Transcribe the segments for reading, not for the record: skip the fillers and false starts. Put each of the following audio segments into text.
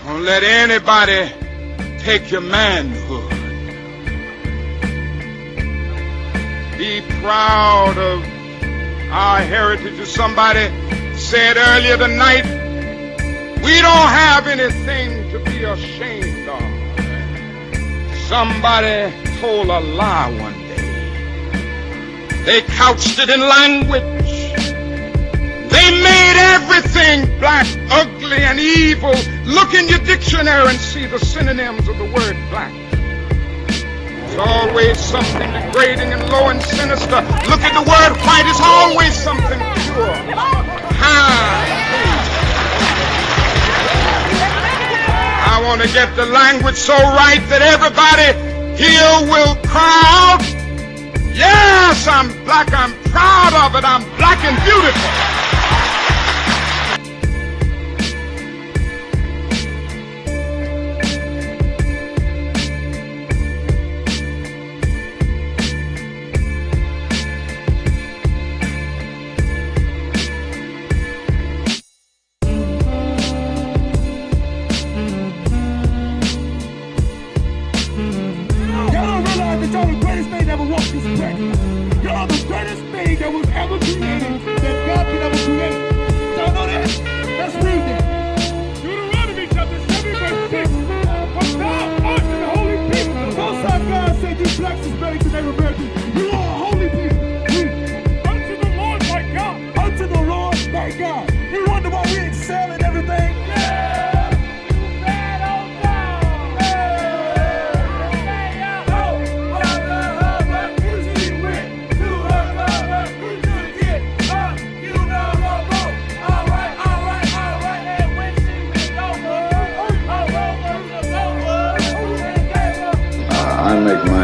Don't let anybody take your manhood. Be proud of our heritage. As somebody said earlier tonight, we don't have anything to be ashamed of. Somebody told a lie one day. They couched it in language. They made everything black, ugly, and evil. Look in your dictionary and see the synonyms of the word black. It's always something degrading and low and sinister. Look at the word white. It's always something pure. I want to get the language so right that everybody here will cry out, yes, I'm black, I'm proud of it, I'm black and beautiful.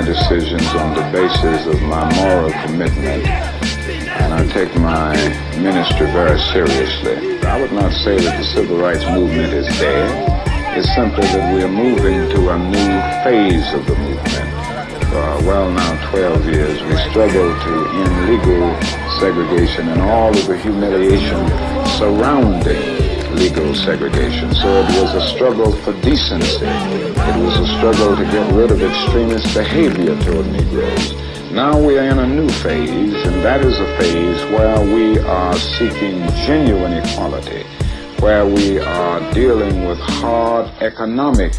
Decisions on the basis of my moral commitment, and I take my ministry very seriously. I would not say that the civil rights movement is dead. It's simply that we are moving to a new phase of the movement. For now 12 years, we struggled to end legal segregation and all of the humiliation surrounding legal segregation. So it was a struggle for decency. It was a struggle to get rid of extremist behavior toward Negroes. Now we are in a new phase, and that is a phase where we are seeking genuine equality, where we are dealing with hard economic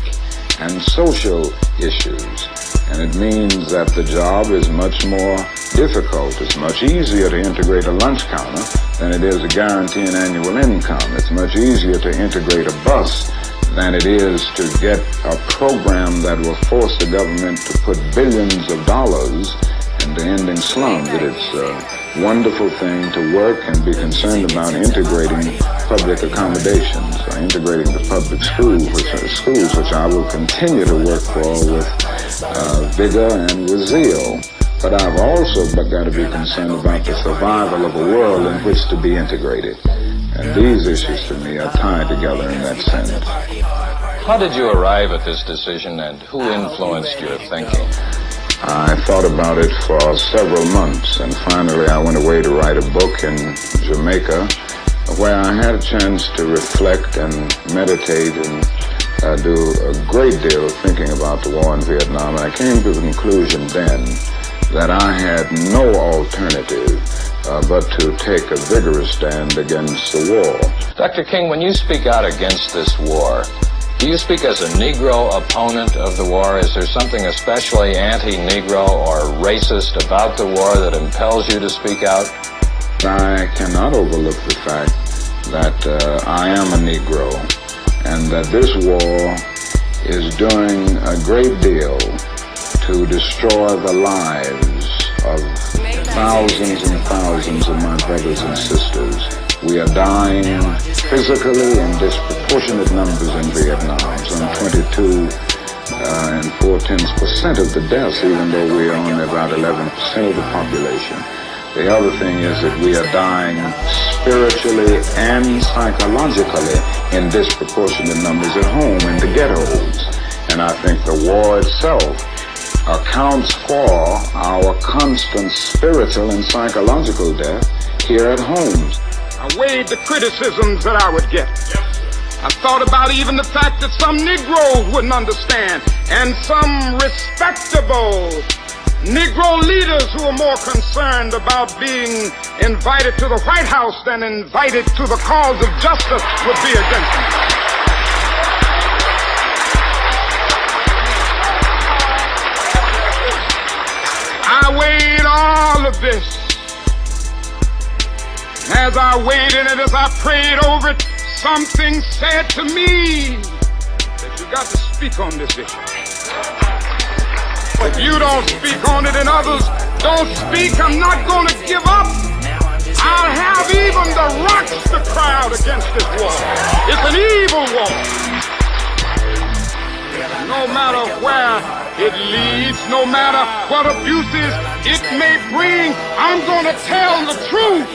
and social issues. And it means that the job is much more difficult. It's much easier to integrate a lunch counter than it is to guarantee an annual income. It's much easier to integrate a bus than it is to get a program that will force the government to put billions of dollars into ending slums. It's a wonderful thing to work and be concerned about integrating public accommodations, integrating the public schools, which I will continue to work for with vigor and with zeal. But I've also got to be concerned about the survival of a world in which to be integrated. And these issues to me are tied together in that sense. How did you arrive at this decision, and who influenced your thinking? I thought about it for several months, and finally I went away to write a book in Jamaica where I had a chance to reflect and meditate and do a great deal of thinking about the war in Vietnam. And I came to the conclusion then that I had no alternative but to take a vigorous stand against the war. Dr. King, when you speak out against this war, do you speak as a Negro opponent of the war? Is there something especially anti-Negro or racist about the war that impels you to speak out? I cannot overlook the fact that I am a Negro, and that this war is doing a great deal to destroy the lives of thousands and thousands of my brothers and sisters. We are dying physically in disproportionate numbers in Vietnam, some 22 and 4/10% of the deaths, even though we are only about 11% of the population. The other thing is that we are dying spiritually and psychologically in disproportionate numbers at home in the ghettos. And I think the war itself accounts for our constant spiritual and psychological death here at home. I weighed the criticisms that I would get. I thought about even the fact that some Negroes wouldn't understand, and some respectable Negro leaders who are more concerned about being invited to the White House than invited to the cause of justice would be against me. I weighed all of this. As I weighed in it, as I prayed over it, something said to me that you got to speak on this issue. If you don't speak on it and others don't speak, I'm not going to give up. I'll have even the rocks to cry out against this war. It's an evil war. No matter where it leads, no matter what abuses it may bring, I'm going to tell the truth.